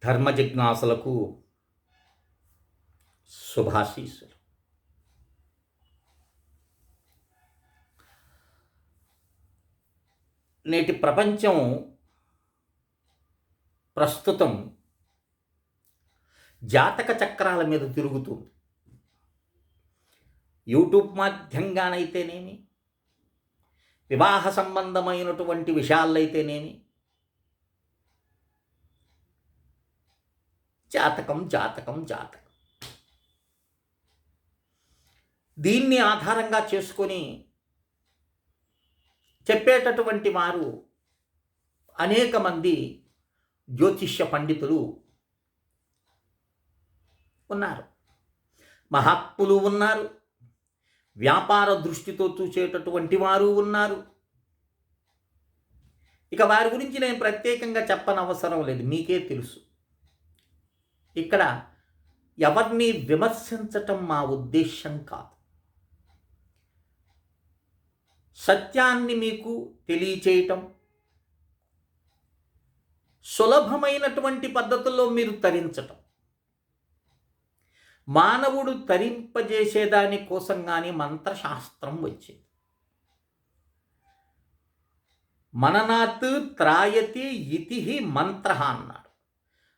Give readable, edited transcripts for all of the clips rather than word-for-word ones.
ధర్మ జిజ్ఞాసులకు శుభాశీస్సులు. నేటి ప్రపంచం ప్రస్తుతం జాతక చక్రాల మీద తిరుగుతుంది. యూట్యూబ్ మాధ్యంగానైతేనేమి, వివాహ సంబంధమైనటువంటి విషయాలైతేనేమి, జాతకం జాతకం జాతకం దీన్ని ఆధారంగా చేసుకొని చెప్పేటటువంటి వారు అనేక మంది జ్యోతిష్య పండితులు ఉన్నారు, మహాత్ములు ఉన్నారు, వ్యాపార దృష్టితో చూసేటటువంటి వారు ఉన్నారు. ఇక వారి గురించి నేను ప్రత్యేకంగా చెప్పనవసరం లేదు, మీకే తెలుసు. ఇక్కడ ఎవరిని విమర్శించటం మా ఉద్దేశం కాదు. సత్యాన్ని మీకు తెలియచేయటం, సులభమైనటువంటి పద్ధతుల్లో మీరు తరించటం, మానవుడు తరింపజేసేదాని కోసంగానే మంత్రశాస్త్రం వచ్చింది. మననాత్ త్రాయతి ఇతి మంత్ర అన్నాడు.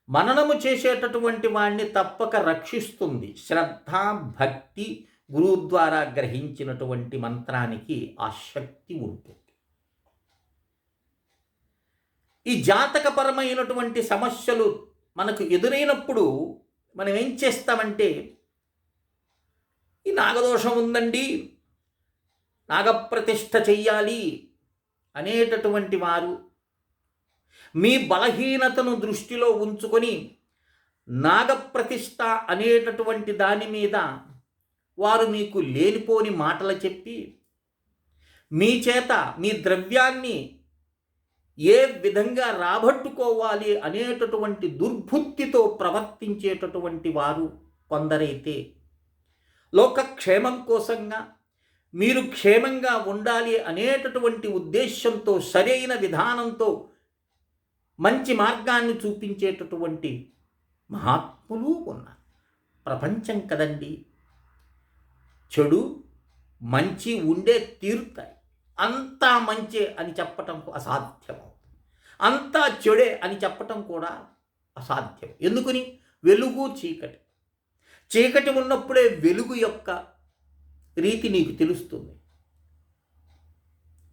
మననము చేసేటటువంటి వాణ్ణి తప్పక రక్షిస్తుంది శ్రద్ధ భక్తి, గురువు ద్వారా గ్రహించినటువంటి మంత్రానికి ఆ శక్తి ఉంటుంది. ఈ జాతకపరమైనటువంటి సమస్యలు మనకు ఎదురైనప్పుడు మనం ఏం చేస్తామంటే, ఈ నాగదోషం ఉందండి, నాగప్రతిష్ఠ చెయ్యాలి అనేటటువంటి వారు మీ బలహీనతను దృష్టిలో ఉంచుకొని నాగప్రతిష్ఠ అనేటటువంటి దాని మీద వారు మీకు లేనిపోని మాటలు చెప్పి మీ చేత మీ ద్రవ్యాన్ని ఏ విధంగా రాబట్టుకోవాలి అనేటటువంటి దుర్బుద్ధితో ప్రవర్తించేటటువంటి వారు కొందరైతే, లోకక్షేమం కోసంగా మీరు క్షేమంగా ఉండాలి అనేటటువంటి ఉద్దేశంతో సరైన విధానంతో మంచి మార్గాన్ని చూపించేటటువంటి మహాత్ములు ఉన్నారు. ప్రపంచం కదండి, చెడు మంచి ఉండే తీరుతాయి. అంతా మంచే అని చెప్పటం అసాధ్యమవుతుంది, అంతా చెడే అని చెప్పటం కూడా అసాధ్యం. ఎందుకని? వెలుగు చీకటి, చీకటి ఉన్నప్పుడే వెలుగు యొక్క రీతి నీకు తెలుస్తుంది.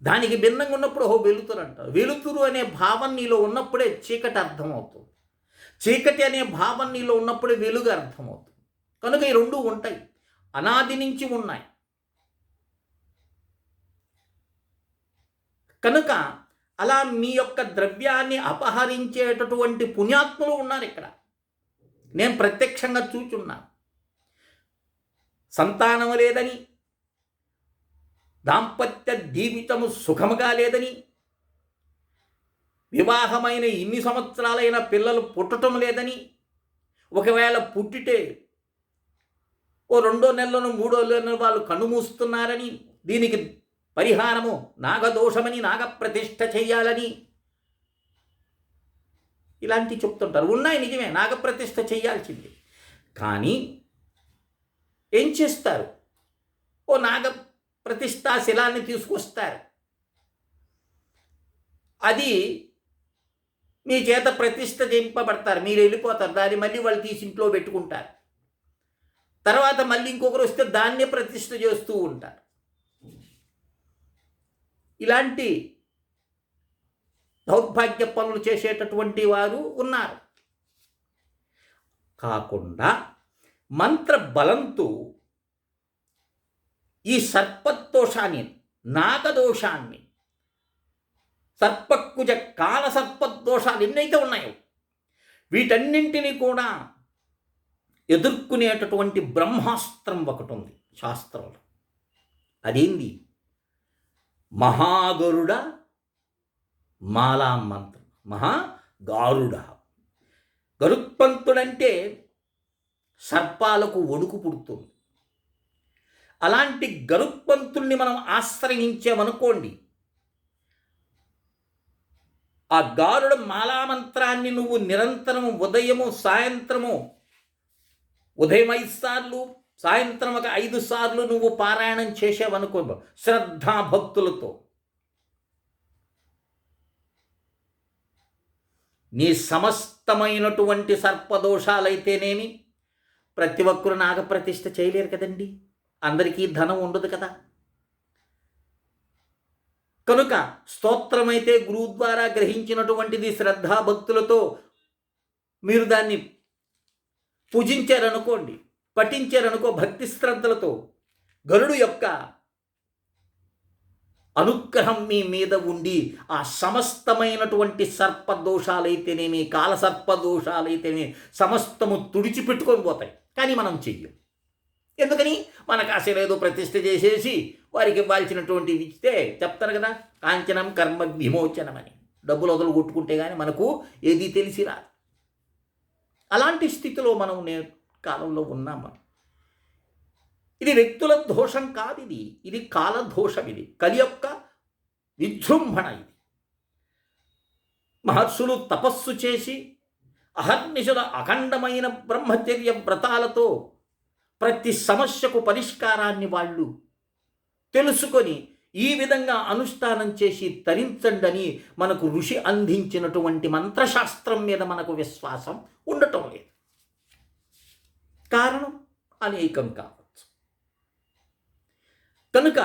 దానికి భిన్నంగా ఉన్నప్పుడు వెలుతురు అంటారు. వెలుతురు అనే భావం నీలో ఉన్నప్పుడే చీకటి అర్థమవుతుంది, చీకటి అనే భావం నీలో ఉన్నప్పుడే వెలుగు అర్థమవుతుంది. కనుక ఈ రెండు ఉంటాయి, అనాది నుంచి ఉన్నాయి. కనుక అలా మీ యొక్క ద్రవ్యాన్ని అపహరించేటటువంటి పుణ్యాత్ములు ఉన్నారు ఇక్కడ. నేను ప్రత్యక్షంగా చూచున్నాను. సంతానం లేదని, దాంపత్య జీవితము సుఖముగా లేదని, వివాహమైన ఇన్ని సంవత్సరాలైన పిల్లలు పుట్టడం లేదని, ఒకవేళ పుట్టితే ఓ 2వ నెలలోనూ 3వ నెలలో వాళ్ళు కన్నుమూస్తున్నారని, దీనికి పరిహారము నాగదోషమని, నాగప్రతిష్ఠ చెయ్యాలని ఇలాంటివి చెప్తుంటారు. ఉన్నాయి, నిజమే, నాగప్రతిష్ఠ చెయ్యాల్సింది. కానీ ఏం చేస్తారు? ఓ నాగప్రతిష్ఠా శిలాన్ని తీసుకొస్తారు, అది మీ చేత ప్రతిష్ఠ చేయింపబడతారు, మీరు వెళ్ళిపోతారు, దాన్ని మళ్ళీ వాళ్ళు తీసి ఇంట్లో పెట్టుకుంటారు. తర్వాత మళ్ళీ ఇంకొకరు వస్తే దాన్నే ప్రతిష్ఠ చేస్తూ ఉంటారు. ఇలాంటి దౌర్భాగ్య పనులు చేసేటటువంటి వారు ఉన్నారు. కాకుండా మంత్ర బలంతో ఈ సర్పదోషాన్ని, నాగదోషాన్ని, సర్పకుజ కాల సర్పదోషాలు ఎన్నైతే ఉన్నాయో వీటన్నింటినీ కూడా ఎదుర్కొనేటటువంటి బ్రహ్మాస్త్రం ఒకటి ఉంది శాస్త్రంలో. అదేంది? మహాగరుడ మాలా మంత్రం. మహాగారుడ, గరుత్మంతుడంటే సర్పాలకు వణుకు పుడుతుంది. అలాంటి గరుత్మంతుల్ని మనం ఆశ్రయించామనుకోండి, ఆ గారుడ మాలామంత్రాన్ని నువ్వు నిరంతరము ఉదయము సాయంత్రము, ఉదయం 5 సార్లు, సాయంత్రం ఒక 5 సార్లు నువ్వు పారాయణం చేసావనుకో శ్రద్ధాభక్తులతో, నీ సమస్తమైనటువంటి సర్పదోషాలైతేనేమి, ప్రతి ఒక్కరు నాగప్రతిష్ఠ చేయలేరు కదండి, అందరికీ ధనం ఉండదు కదా. కనుక స్తోత్రమైతే గురువు ద్వారా గ్రహించినటువంటిది శ్రద్ధాభక్తులతో మీరు దాన్ని పూజించారనుకోండి, పఠించారనుకో భక్తి శ్రద్ధలతో, గరుడు యొక్క అనుగ్రహం మీ మీద ఉండి ఆ సమస్తమైనటువంటి సర్పదోషాలైతేనేమి, కాలసర్పదోషాలైతేనేమి సమస్తము తుడిచిపెట్టుకొని పోతాయి. కానీ మనం చెయ్యం. ఎందుకని? మనకు అసలు ఏదో ప్రతిష్ఠ చేసేసి వారికి ఇవ్వాల్సినటువంటి ఇస్తే చెప్తారు కదా, కాంచనం కర్మ విమోచనం అని. డబ్బులు వదలు కొట్టుకుంటే కానీ మనకు ఏది తెలిసి రాదు. అలాంటి స్థితిలో మనం కాలంలో ఉన్నాం మనం. ఇది వ్యక్తుల దోషం కాదు, ఇది కాలదోషం, ఇది కలి యొక్క విజృంభణ. ఇది మహర్షులు తపస్సు చేసి అహర్నిశుల అఖండమైన బ్రహ్మచర్య వ్రతాలతో ప్రతి సమస్యకు పరిష్కారాన్ని వాళ్ళు తెలుసుకొని ఈ విధంగా అనుష్ఠానం చేసి తరించండి అని మనకు ఋషి అందించినటువంటి మంత్రశాస్త్రం మీద మనకు విశ్వాసం ఉండటం లేదు. కారణం అనేకం కావచ్చు. కనుక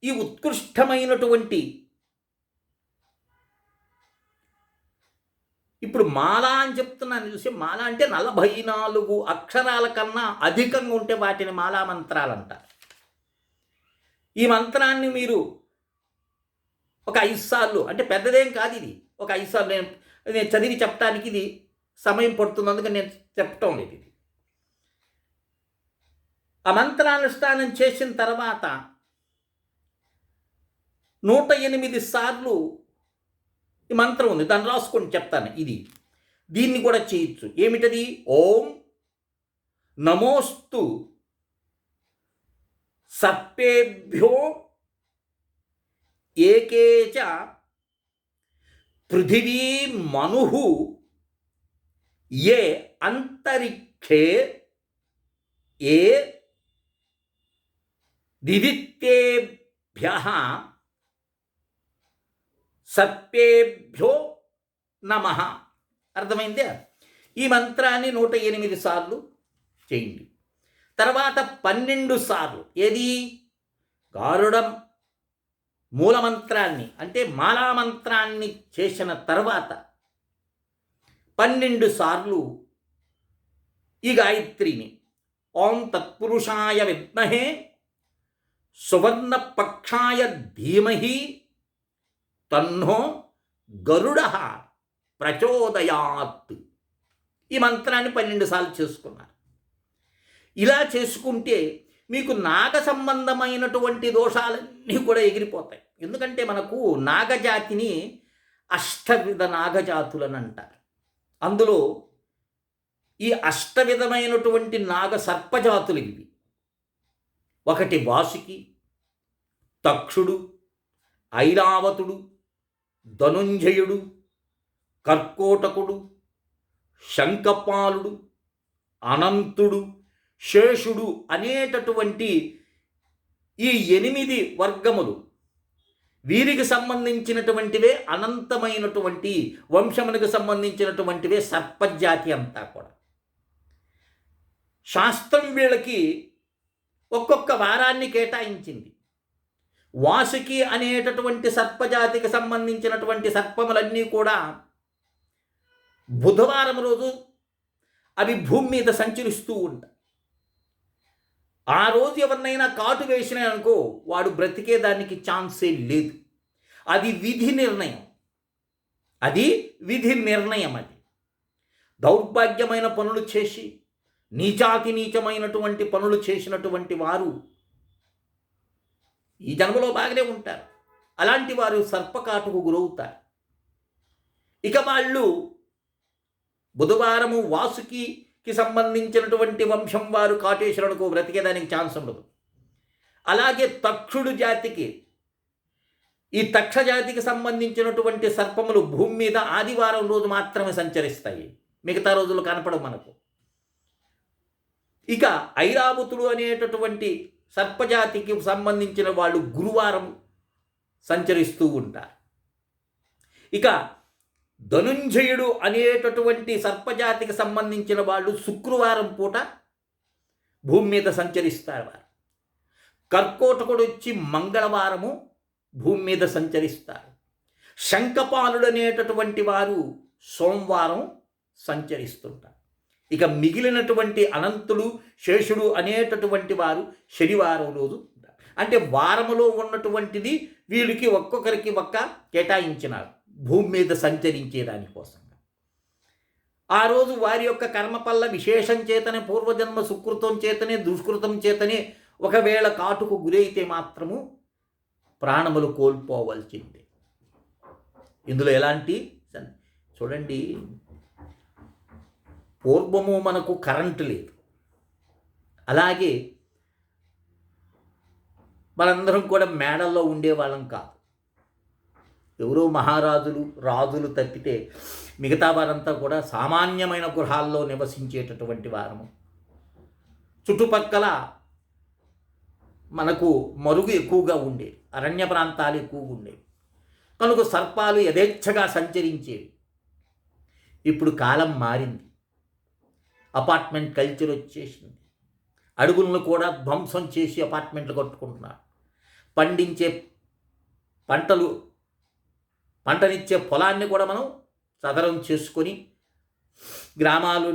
ఈ ఉత్కృష్టమైనటువంటి ఇప్పుడు మాల అని చెప్తున్నాను చూసి, మాల అంటే 44 అక్షరాల కన్నా అధికంగా ఉంటే వాటిని మాలా మంత్రాలు అంటారు. ఈ మంత్రాన్ని మీరు ఒక 5 సార్లు, అంటే పెద్దదేం కాదు ఇది, ఒక 5 సార్లు నేను చదివి చెప్పడానికి ఇది సమయం పడుతుంది, అందుకని నేను చెప్పటం లేదు. ఇది ఆ మంత్రానుష్ఠానం చేసిన తర్వాత 108 సార్లు ఈ మంత్రం ఉంది, దాన్ని రాసుకొని చెప్తాను. దీన్ని కూడా చేయొచ్చు. ఏమిటది? ఓం నమోస్తు సర్పేభ్యో ఏకేచ పృథివీ మనుః ఏ అంతరిక్షే ఏ దిదిత్తేభ్యః సర్పేభ్యో నమః. అర్థమైందే? ఈ మంత్రాన్ని 108 సార్లు చేయండి. తర్వాత 12 సార్లు ఏది? గారుడం మూలమంత్రాన్ని అంటే మాలామంత్రాన్ని చేసిన తర్వాత 12 సార్లు ఈ గాయత్రిని ఓం తత్పురుషాయ విద్మహే సువర్ణపక్షాయ ధీమహి తన్నో గరుడః ప్రచోదయాత్. ఈ మంత్రాన్ని 12 సార్లు చేసుకున్నారు. ఇలా చేసుకుంటే మీకు నాగ సంబంధమైనటువంటి దోషాలన్నీ కూడా ఎగిరిపోతాయి. ఎందుకంటే మనకు నాగజాతిని అష్టవిధ నాగజాతులని అంటారు. అందులో ఈ అష్టవిధమైనటువంటి నాగ సర్పజాతులు ఇవి. ఒకటి వాసుకి, తక్షుడు, ఐరావతుడు, ధనుంజయుడు, కర్కోటకుడు, శంఖపాలుడు, అనంతుడు, శేషుడు అనేటటువంటి ఈ 8 వర్గములు, వీరికి సంబంధించినటువంటివే అనంతమైనటువంటి వంశమునికి సంబంధించినటువంటివే సర్పజాతి అంతా కూడా. శాస్త్రం వీళ్ళకి ఒక్కొక్క వారాన్ని కేటాయించింది. వాసుకి అనేటటువంటి సర్పజాతికి సంబంధించినటువంటి సర్పములన్నీ కూడా బుధవారం రోజు అవి భూమి మీద సంచరిస్తూ ఉంటాయి. ఆ రోజు ఎవరినైనా కాటు వేసినాయనుకో వాడు బ్రతికేదానికి ఛాన్సే లేదు. అది విధి నిర్ణయం. అది దౌర్భాగ్యమైన పనులు చేసి నీచాతి నీచమైనటువంటి పనులు చేసినటువంటి వారు ఈ జన్మలో బాగానే ఉంటారు. అలాంటి వారు సర్పకాటుకు గురవుతారు. ఇక వాళ్ళు బుధవారము వాసుకి సంబంధించినటువంటి వంశం వారు కాటేశ్వరుడుకు బ్రతికేదానికి ఛాన్స్ ఉండదు. అలాగే తక్షుడు జాతికి ఈ తక్షజాతికి సంబంధించినటువంటి సర్పములు భూమి మీద ఆదివారం రోజు మాత్రమే సంచరిస్తాయి, మిగతా రోజులు కనపడవు మనకు. ఇక ఐరావతుడు అనేటటువంటి సర్పజాతికి సంబంధించిన వాళ్ళు గురువారం సంచరిస్తూ ఉంటారు. ఇక ధనుంజయుడు అనేటటువంటి సర్పజాతికి సంబంధించిన వాళ్ళు శుక్రవారం పూట భూమి మీద సంచరిస్తారు. వారు కర్కోటకుడు వచ్చి మంగళవారము భూమి మీద సంచరిస్తారు. శంఖపాలుడు అనేటటువంటి వారు సోమవారం సంచరిస్తుంటారు. ఇక మిగిలినటువంటి అనంతుడు శేషుడు అనేటటువంటి వారు శనివారం రోజు ఉంటారు. అంటే వారములో ఉన్నటువంటిది వీళ్ళకి ఒక్కొక్కరికి కేటాయించినారు భూమి మీద సంచరించే దానికోసం. ఆ రోజు వారి యొక్క కర్మపల్ల విశేషం చేతనే, పూర్వజన్మ సుకృతం చేతనే, దుష్కృతం చేతనే ఒకవేళ కాటుకు గురైతే మాత్రము ప్రాణములు కోల్పోవలసిందే. ఇందులో ఎలాంటి చూడండి, పూర్వము మనకు కరెంటు లేదు, అలాగే మనందరం కూడా మేడల్లో ఉండేవాళ్ళం కాదు. ఎవరో మహారాజులు రాజులు తప్పితే మిగతా వారంతా కూడా సామాన్యమైన గృహాల్లో నివసించేటటువంటి వారము. చుట్టుపక్కల మనకు మరుగు ఎక్కువగా ఉండేది, అరణ్య ప్రాంతాలు ఎక్కువగా ఉండేవి, కనుక సర్పాలు యథేచ్ఛగా సంచరించేవి. ఇప్పుడు కాలం మారింది, అపార్ట్మెంట్ కల్చర్ వచ్చేసింది. అడవులను కూడా ధ్వంసం చేసి అపార్ట్మెంట్లు కట్టుకుంటున్నారు. పండించే పంటనిచ్చే పొలాన్ని కూడా మనం సదరం చేసుకొని గ్రామాలు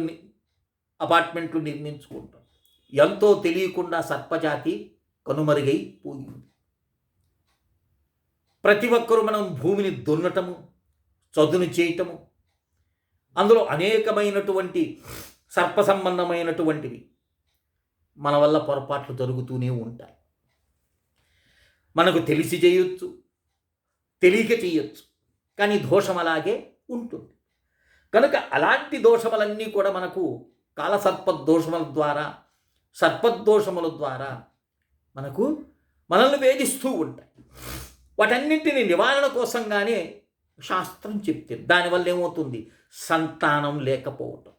అపార్ట్మెంట్లు నిర్మించుకుంటాం. ఎంతో తెలియకుండా సర్పజాతి కనుమరుగైపోయింది. ప్రతి ఒక్కరూ మనం భూమిని దున్నటము, చదును చేయటము, అందులో అనేకమైనటువంటి సర్ప సంబంధమైనటువంటివి మన వల్ల పొరపాట్లు జరుగుతూనే ఉంటాయి. మనకు తెలిసి చేయొచ్చు, తెలియక చేయొచ్చు, కానీ దోషం అలాగే ఉంటుంది. కనుక అలాంటి దోషములన్నీ కూడా మనకు కాలసర్పదోషముల ద్వారా, సర్పదోషముల ద్వారా మనల్ని వేధిస్తూ ఉంటాయి. వాటన్నింటినీ నివారణ కోసంగానే శాస్త్రం చెప్తే దానివల్ల ఏమవుతుంది? సంతానము లేకపోవటం.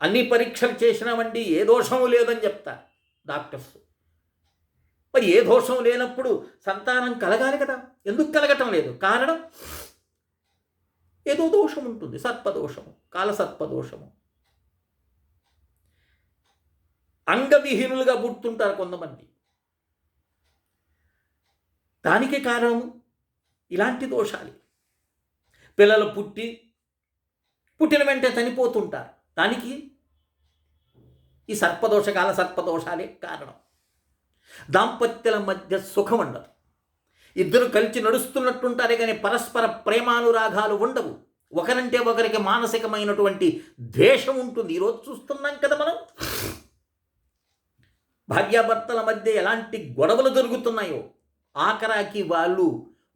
అన్ని పరీక్షలు చేసినామండి, ఏ దోషము లేదని చెప్తారు డాక్టర్స్. మరి ఏ దోషం లేనప్పుడు సంతానం కలగాలి కదా, ఎందుకు కలగటం లేదు? కారణం ఏదో దోషం ఉంటుంది, సర్పదోషము, కాలసర్పదోషము. అంగవిహీనులుగా పుడుతుంటారు కొంతమంది. దానికి కారణము ఇలాంటి దోషాలు. పిల్లలు పుట్టిన వెంటనే చనిపోతుంటారు. దానికి ఈ కాల సర్పదోషాలే కారణం. దాంపత్యాల మధ్య సుఖం ఉండదు, ఇద్దరు కలిసి నడుస్తున్నట్టుంటారే కానీ పరస్పర ప్రేమానురాగాలు ఉండవు. ఒకరంటే ఒకరికి మానసికమైనటువంటి ద్వేషం ఉంటుంది. ఈరోజు చూస్తున్నాం కదా మనం, భార్యాభర్తల మధ్య ఎలాంటి గొడవలు జరుగుతున్నాయో, ఆఖరాకి వాళ్ళు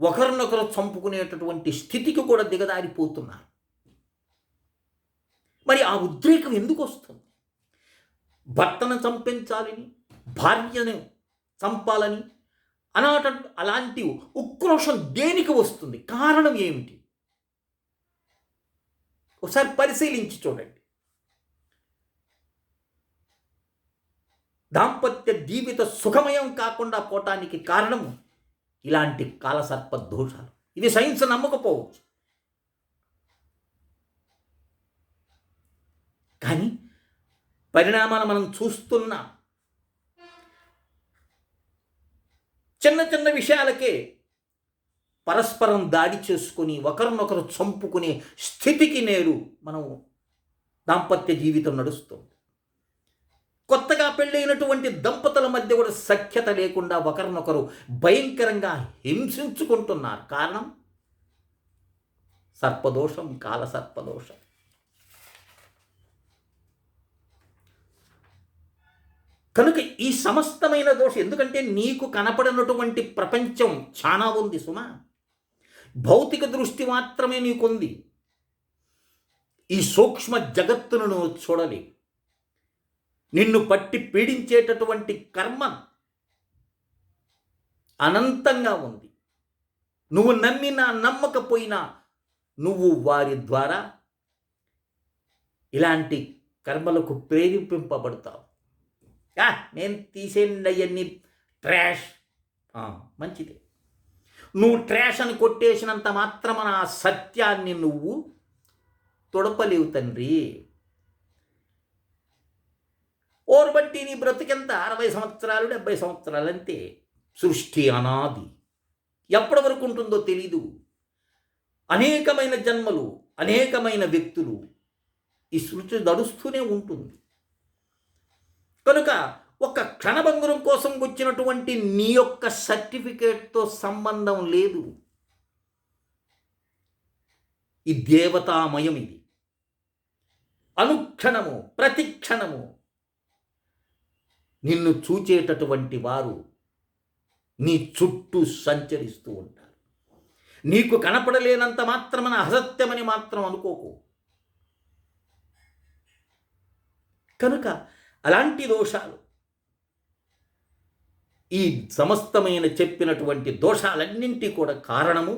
ఒకరినొకరు చంపుకునేటటువంటి స్థితికి కూడా దిగదారిపోతున్నారు. మరి ఆ ఉద్రేకం ఎందుకు వస్తుంది? భర్తను చంపించాలని, భార్యను చంపాలని అలాంటి ఉక్రోషం దేనికి వస్తుంది? కారణం ఏమిటి? ఒకసారి పరిశీలించి చూడండి. దాంపత్య జీవిత సుఖమయం కాకుండా పోవటానికి కారణము ఇలాంటి కాలసర్ప దోషాలు. ఇది సైన్స్ నమ్మకపోవచ్చు, కానీ పరిణామాలు మనం చూస్తున్నాం. చిన్న చిన్న విషయాలకే పరస్పరం దాడి చేసుకుని ఒకరినొకరు చంపుకునే స్థితికి నేడు మనం దాంపత్య జీవితం నడుస్తుంది. కొత్తగా పెళ్ళైనటువంటి దంపతుల మధ్య కూడా సఖ్యత లేకుండా ఒకరినొకరు భయంకరంగా హింసించుకుంటున్నారు. కారణం సర్పదోషం, కాలసర్పదోషం. కనుక ఈ సమస్తమైన దోషం, ఎందుకంటే నీకు కనపడినటువంటి ప్రపంచం చాలా ఉంది సుమా. భౌతిక దృష్టి మాత్రమే నీకుంది. ఈ సూక్ష్మ జగత్తును నువ్వు చూడలేవు. నిన్ను పట్టి పీడించేటటువంటి కర్మ అనంతంగా ఉంది. నువ్వు నమ్మినా నమ్మకపోయినా నువ్వు వారి ద్వారా ఇలాంటి కర్మలకు ప్రేరేపింపబడతావు. నేను తీసేయండి అవన్నీ ట్రాష్, మంచిది. నువ్వు ట్రాష్ అని కొట్టేసినంత మాత్రమన ఆ సత్యాన్ని నువ్వు తొడపలేవు తండ్రి. ఓర్బట్టి నీ బ్రతికెంత 60 సంవత్సరాలు 70 సంవత్సరాలు అంతే. సృష్టి అనాది, ఎప్పటి వరకు ఉంటుందో తెలీదు. అనేకమైన జన్మలు, అనేకమైన వ్యక్తులు, ఈ సృష్టి నడుస్తూనే ఉంటుంది. కనుక ఒక క్షణభంగురం కోసం వచ్చినటువంటి నీ యొక్క సర్టిఫికేట్తో సంబంధం లేదు. ఈ దేవతామయం, ఇది అనుక్షణము ప్రతి క్షణము నిన్ను చూచేటటువంటి వారు నీ చుట్టూ సంచరిస్తూ ఉంటారు. నీకు కనపడలేనంత మాత్రమన అసత్యమని మాత్రం అనుకోకు. కనుక అలాంటి దోషాలు, ఈ సమస్తమైన చెప్పినటువంటి దోషాలన్నింటి కూడా కారణము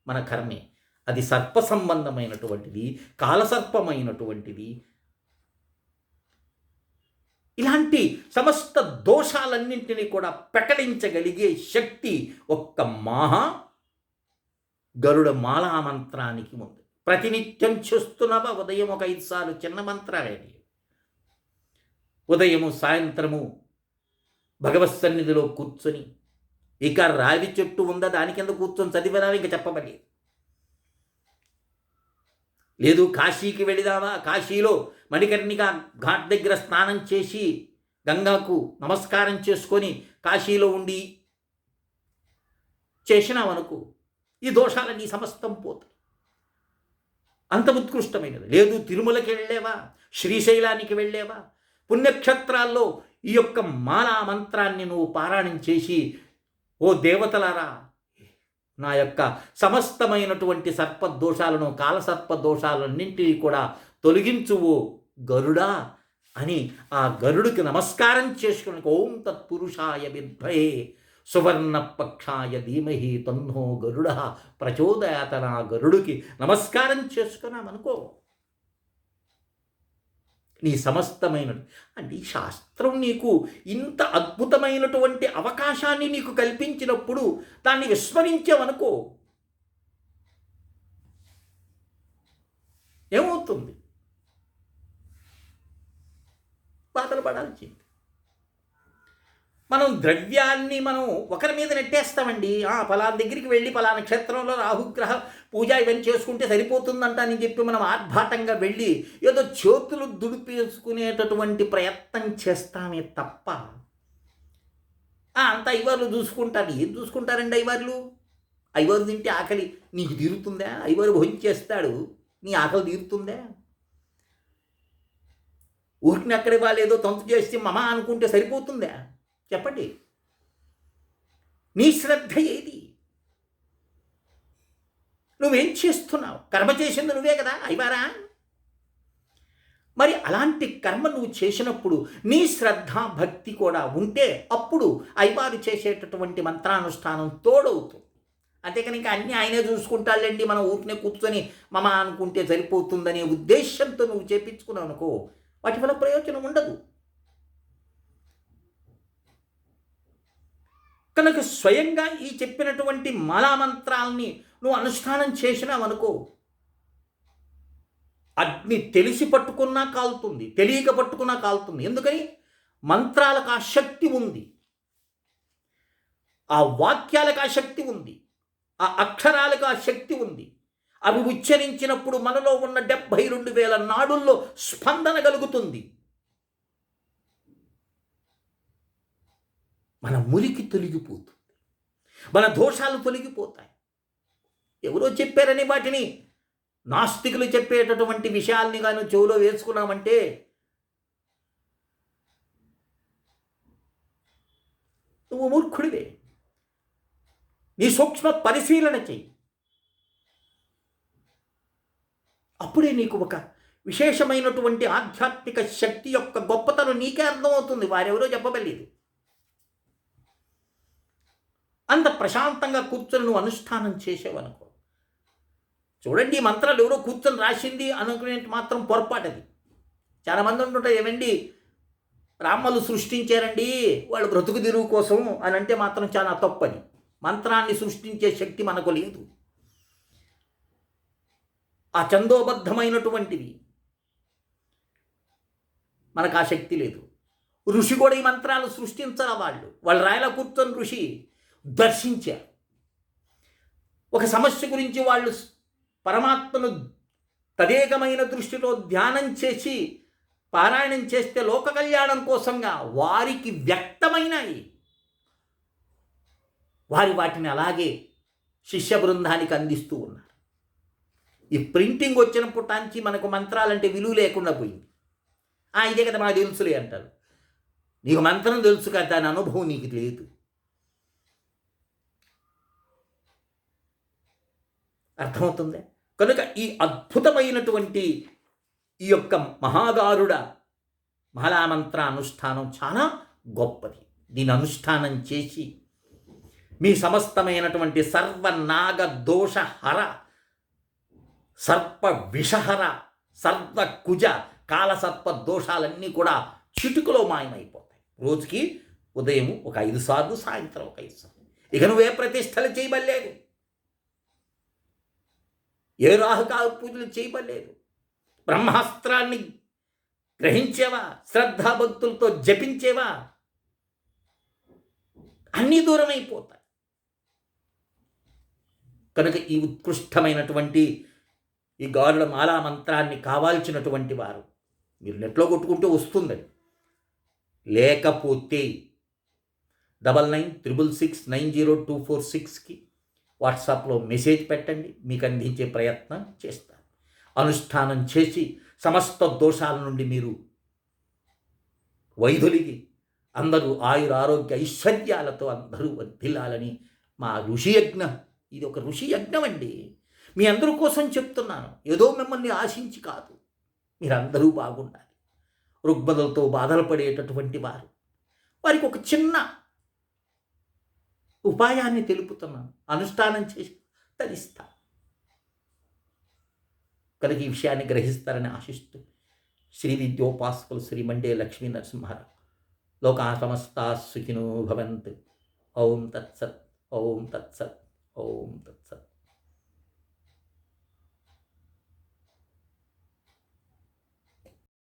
మన కర్మే. అది సర్ప సంబంధమైనటువంటిది, కాలసర్పమైనటువంటిది. ఇలాంటి సమస్త దోషాలన్నింటినీ కూడా ప్రకటించగలిగే శక్తి ఒక్క మహా గరుడ మాలా మంత్రానికి ఉంది. ప్రతినిత్యం చేస్తున్నవా? ఉదయం ఒక 5 సార్లు చిన్న మంత్రాలే. ఉదయము సాయంత్రము భగవత్ సన్నిధిలో కూర్చొని, ఇక రావి చెట్టు ఉందా దాని కింద కూర్చొని చదివినా ఇంకా చెప్పబడి లేదు. కాశీకి వెళిదావా? కాశీలో మణికర్ణిక ఘాట్ దగ్గర స్నానం చేసి గంగాకు నమస్కారం చేసుకొని కాశీలో ఉండి చేసినావనుకో, ఈ దోషాలన్నీ సమస్తం పోతాయి. అంత ఉత్కృష్టమైనది. లేదు తిరుమలకి వెళ్ళేవా, శ్రీశైలానికి వెళ్ళేవా, పుణ్యక్షేత్రాల్లో ఈ యొక్క మాలా మంత్రాన్ని నువ్వు పారాయణం చేసి, ఓ దేవతలారా, నా యొక్క సమస్తమైనటువంటి సర్పదోషాలను, కాలసర్పదోషాలన్నింటినీ కూడా తొలగించువు గరుడా అని ఆ గరుడికి నమస్కారం చేసుకుని, ఓం తత్పురుషాయ విద్మహే సువర్ణపక్షాయ ధీమహి తన్నో గరుడ ప్రచోదయాత, నా గరుడికి నమస్కారం చేసుకున్నామనుకో, నీ సమస్తమైన అంటే ఈ శాస్త్రం నీకు ఇంత అద్భుతమైనటువంటి అవకాశాన్ని నీకు కల్పించినప్పుడు దాన్ని విస్మరించావనుకో, ఏమవుతుంది? బాధలు పడాల్సింది. మనం ద్రవ్యాన్ని మనం ఒకరి మీద నెట్టేస్తామండి. ఫలానా దగ్గరికి వెళ్ళి ఫలానా క్షేత్రంలో రాహుగ్రహ పూజ ఇవన్నీ చేసుకుంటే సరిపోతుందంట అని చెప్పి మనం ఆర్భాటంగా వెళ్ళి ఏదో చేతులు దుడిపేసుకునేటటువంటి ప్రయత్నం చేస్తామే తప్ప, అంత అయ్యవార్లు చూసుకుంటారు. ఏం చూసుకుంటారండి అయ్యవార్లు? అయ్యవారు తింటే ఆకలి నీకు తీరుతుందా? అయ్యవారు భోజనం చేస్తాడు, నీ ఆకలి తీరుతుందా? ఊరికి అక్కడి వాళ్ళు ఏదో తంతు చేసి మమ అనుకుంటే సరిపోతుందా? చెప్పండి. నీ శ్రద్ధ ఏది? నువ్వేం చేస్తున్నావు? కర్మ చేసింది నువ్వే కదా అయ్యవారా. మరి అలాంటి కర్మ నువ్వు చేసినప్పుడు నీ శ్రద్ధ భక్తి కూడా ఉంటే అప్పుడు అయ్యవారు చేసేటటువంటి మంత్రానుష్ఠానం తోడవుతుంది. అంతేకాని ఇంకా అన్నీ ఆయనే చూసుకుంటాళ్ళండి, మనం ఊరినే కూర్చొని మమ అనుకుంటే సరిపోతుందనే ఉద్దేశంతో నువ్వు చేపించుకున్నావు అనుకో, వాటి వల్ల ప్రయోజనం ఉండదు. కనుక స్వయంగా ఈ చెప్పినటువంటి మాలామంత్రాల్ని నువ్వు అనుష్ఠానం చేసినావనుకో, అగ్ని తెలిసి పట్టుకున్నా కాలుతుంది, తెలియక పట్టుకున్నా కాలుతుంది. ఎందుకని? మంత్రాలకు ఆ శక్తి ఉంది, ఆ వాక్యాలకు ఆ శక్తి ఉంది, ఆ అక్షరాలకు ఆ శక్తి ఉంది. అవి ఉచ్చరించినప్పుడు మనలో ఉన్న 72,000 నాడుల్లో స్పందన కలుగుతుంది. మన మురికి తొలగిపోతుంది, మన దోషాలు తొలగిపోతాయి. ఎవరో చెప్పారని వాటిని నాస్తికులు చెప్పేటటువంటి విషయాల్ని కానీ చెవులో వేసుకున్నామంటే నువ్వు మూర్ఖుడివే. నీ సూక్ష్మ పరిశీలన చెయ్యి, అప్పుడే నీకు ఒక విశేషమైనటువంటి ఆధ్యాత్మిక శక్తి యొక్క గొప్పతనం నీకే అర్థమవుతుంది, వారెవరో చెప్పబలేదు. అంత ప్రశాంతంగా కూర్చొని నువ్వు అనుష్ఠానం చేసేవనుకో, చూడండి ఈ మంత్రాలు ఎవరో కూర్చొని రాసింది అనుకునే మాత్రం పొరపాటది. చాలామంది ఉంటుంటారు, ఏమండి బ్రాహ్మలు సృష్టించారండి వాళ్ళు బ్రతుకు తెరువు కోసం అని అంటే మాత్రం చాలా తప్పని. మంత్రాన్ని సృష్టించే శక్తి మనకు లేదు. ఆ ఛందోబద్ధమైనటువంటివి మనకు ఆ శక్తి లేదు. ఋషి కూడా ఈ మంత్రాలు సృష్టించరా, వాళ్ళు రాయలా కూర్చొని ఋషి దర్శించారు. ఒక సమస్య గురించి వాళ్ళు పరమాత్మను తదేకమైన దృష్టిలో ధ్యానం చేసి పారాయణం చేస్తే లోక కళ్యాణం కోసంగా వారికి వ్యక్తమైనవి, వాటిని అలాగే శిష్య బృందానికి అందిస్తూ ఉన్నారు. ఈ ప్రింటింగ్ వచ్చినప్పటించి మనకు మంత్రాలంటే విలువ లేకుండా పోయింది. ఇదే కదా మనకు తెలుసులే అంటారు. నీకు మంత్రం తెలుసు కదా, దాని అనుభవం నీకు లేదు. అర్థమవుతుందే? కనుక ఈ అద్భుతమైనటువంటి ఈ యొక్క మహాగారుడ మహామంత్ర అనుష్ఠానం చాలా గొప్పది. దీని అనుష్ఠానం చేసి మీ సమస్తమైనటువంటి సర్వనాగ దోషహర, సర్ప విషహర, సర్వకుజ కాలసర్ప దోషాలన్నీ కూడా చిటుకులో మాయమైపోతాయి. రోజుకి ఉదయం ఒక 5 సార్లు, సాయంత్రం ఒక 5 సార్లు. ఇక నువ్వే ప్రతిష్టలు చేయబడలేదు, ఏ రాహుకాల పూజలు చేయబడలేదు. బ్రహ్మాస్త్రాన్ని గ్రహించేవా, శ్రద్ధాభక్తులతో జపించేవా, అన్నీ దూరం అయిపోతాయి. కనుక ఈ ఉత్కృష్టమైనటువంటి ఈ గారుడ మాలా మంత్రాన్ని కావాల్సినటువంటి వారు మీరు నెట్లో కొట్టుకుంటే వస్తుందండి. లేకపోతే 9966690246కి వాట్సాప్లో మెసేజ్ పెట్టండి, మీకు అందించే ప్రయత్నం చేస్తాను. అనుష్ఠానం చేసి సమస్త దోషాల నుండి మీరు వైదొలిగి అందరూ ఆయుర ఆరోగ్య ఐశ్వర్యాలతో అందరూ వర్ధిల్లాలని మా ఋషి యజ్ఞం. ఇది ఒక ఋషి యజ్ఞం అండి. మీ అందరి కోసం చెప్తున్నాను, ఏదో మిమ్మల్ని ఆశించి కాదు. మీరందరూ బాగుండాలి. రుగ్మతలతో బాధలు పడేటటువంటి వారికి ఒక చిన్న ఉపాయాన్ని తెలుపుతున్నాను, అనుష్ఠానం చేసి తరిస్తా. కనుక ఈ విషయాన్ని గ్రహిస్తారని ఆశిస్తూ శ్రీ విద్యోపాసకులు శ్రీ మండే లక్ష్మీ నరసింహారావు లోకా సమస్తా సుఖినో భవంతు. ఓం తత్సత్, ఓం తత్సత్, ఓం తత్సత్.